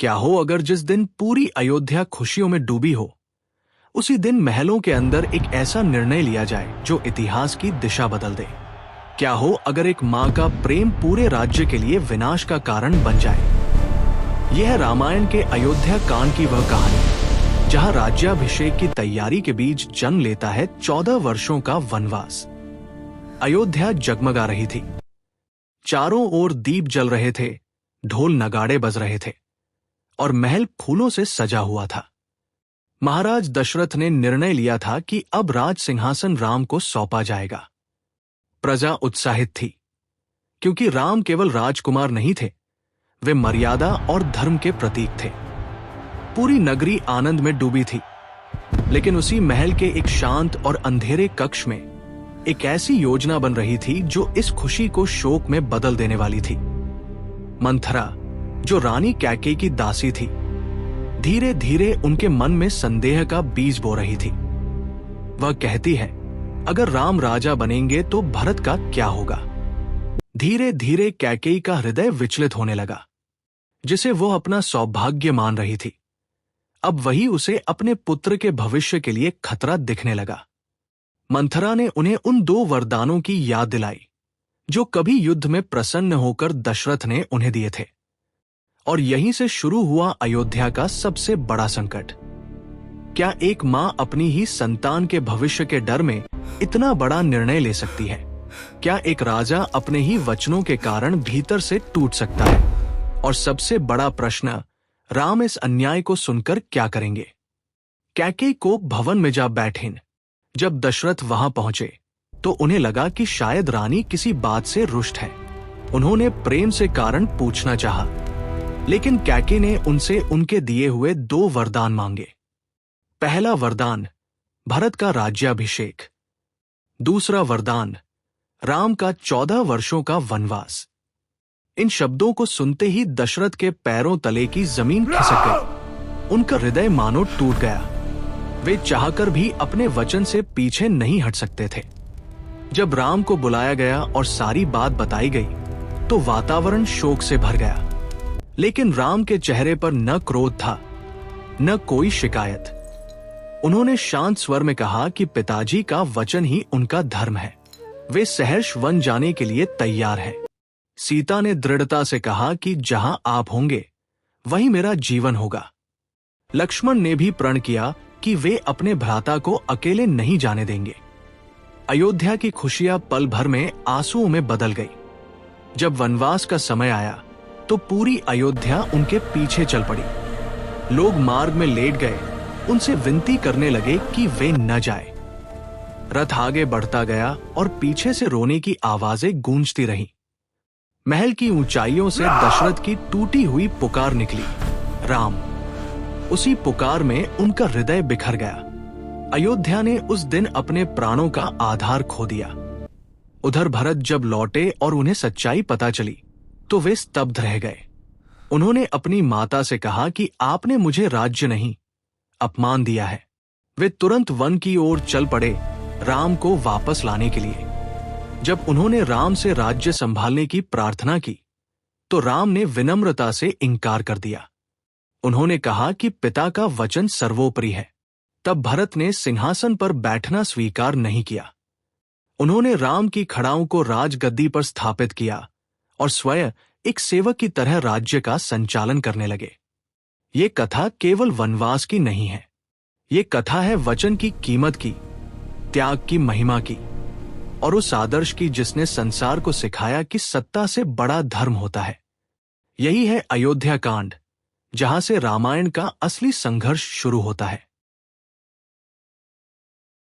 क्या हो अगर जिस दिन पूरी अयोध्या खुशियों में डूबी हो, उसी दिन महलों के अंदर एक ऐसा निर्णय लिया जाए जो इतिहास की दिशा बदल दे। क्या हो अगर एक माँ का प्रेम पूरे राज्य के लिए विनाश का कारण बन जाए। यह है रामायण के अयोध्या कांड की वह कहानी जहाँ राज्याभिषेक की तैयारी के बीच जन्म लेता है 14 वर्षों का वनवास। अयोध्या जगमगा रही थी, चारों ओर दीप जल रहे थे, ढोल नगाड़े बज रहे थे और महल फूलों से सजा हुआ था। महाराज दशरथ ने निर्णय लिया था कि अब राज सिंहासन राम को सौंपा जाएगा। प्रजा उत्साहित थी, क्योंकि राम केवल राजकुमार नहीं थे, वे मर्यादा और धर्म के प्रतीक थे। पूरी नगरी आनंद में डूबी थी, लेकिन उसी महल के एक शांत और अंधेरे कक्ष में एक ऐसी योजना बन रही थी जो इस खुशी को शोक में बदल देने वाली थी। मंथरा, जो रानी कैकेयी की दासी थी, धीरे धीरे उनके मन में संदेह का बीज बो रही थी। वह कहती है, अगर राम राजा बनेंगे तो भरत का क्या होगा। धीरे धीरे कैकेयी का हृदय विचलित होने लगा, जिसे वो अपना सौभाग्य मान रही थी। अब वही उसे अपने पुत्र के भविष्य के लिए खतरा दिखने लगा। मंथरा ने उन्हें उन 2 वरदानों की याद दिलाई जो कभी युद्ध में प्रसन्न होकर दशरथ ने उन्हें दिए थे। और यहीं से शुरू हुआ अयोध्या का सबसे बड़ा संकट। क्या एक मां अपनी ही संतान के भविष्य के डर में इतना बड़ा निर्णय ले सकती है? क्या एक राजा अपने ही वचनों के कारण भीतर से टूट सकता है? और सबसे बड़ा प्रश्न, राम इस अन्याय को सुनकर क्या करेंगे? कैकेयी को भवन में जा बैठीं। जब दशरथ वहां पहुंचे तो उन्हें लगा कि शायद रानी किसी बात से रुष्ट है। उन्होंने प्रेम से कारण पूछना चाहा, लेकिन कैकेयी ने उनसे उनके दिए हुए 2 वरदान मांगे। पहला वरदान, भरत का राज्याभिषेक। दूसरा वरदान, राम का 14 वर्षों का वनवास। इन शब्दों को सुनते ही दशरथ के पैरों तले की जमीन खिसक गई। उनका हृदय मानो टूट गया। वे चाहकर भी अपने वचन से पीछे नहीं हट सकते थे। जब राम को बुलाया गया और सारी बात बताई गई तो वातावरण शोक से भर गया। लेकिन राम के चेहरे पर न क्रोध था, न कोई शिकायत। उन्होंने शांत स्वर में कहा कि पिताजी का वचन ही उनका धर्म है। वे सहर्ष वन जाने के लिए तैयार हैं। सीता ने दृढ़ता से कहा कि जहां आप होंगे वहीं मेरा जीवन होगा। लक्ष्मण ने भी प्रण किया कि वे अपने भ्राता को अकेले नहीं जाने देंगे। अयोध्या की खुशियां पल भर में आंसुओं में बदल गई। जब वनवास का समय आया तो पूरी अयोध्या उनके पीछे चल पड़ी। लोग मार्ग में लेट गए, उनसे विनती करने लगे कि वे न जाए। रथ आगे बढ़ता गया और पीछे से रोने की आवाजें गूंजती रहीं। महल की ऊंचाइयों से दशरथ की टूटी हुई पुकार निकली, राम। उसी पुकार में उनका हृदय बिखर गया। अयोध्या ने उस दिन अपने प्राणों का आधार खो दिया। उधर भरत जब लौटे और उन्हें सच्चाई पता चली तो वे स्तब्ध रह गए। उन्होंने अपनी माता से कहा कि आपने मुझे राज्य नहीं, अपमान दिया है। वे तुरंत वन की ओर चल पड़े, राम को वापस लाने के लिए। जब उन्होंने राम से राज्य संभालने की प्रार्थना की तो राम ने विनम्रता से इनकार कर दिया। उन्होंने कहा कि पिता का वचन सर्वोपरि है। तब भरत ने सिंहासन पर बैठना स्वीकार नहीं किया। उन्होंने राम की खड़ाओं को राजगद्दी पर स्थापित किया और स्वयं एक सेवक की तरह राज्य का संचालन करने लगे। ये कथा केवल वनवास की नहीं है, ये कथा है वचन की कीमत की, त्याग की महिमा की और उस आदर्श की जिसने संसार को सिखाया कि सत्ता से बड़ा धर्म होता है। यही है अयोध्या कांड, जहां से रामायण का असली संघर्ष शुरू होता है।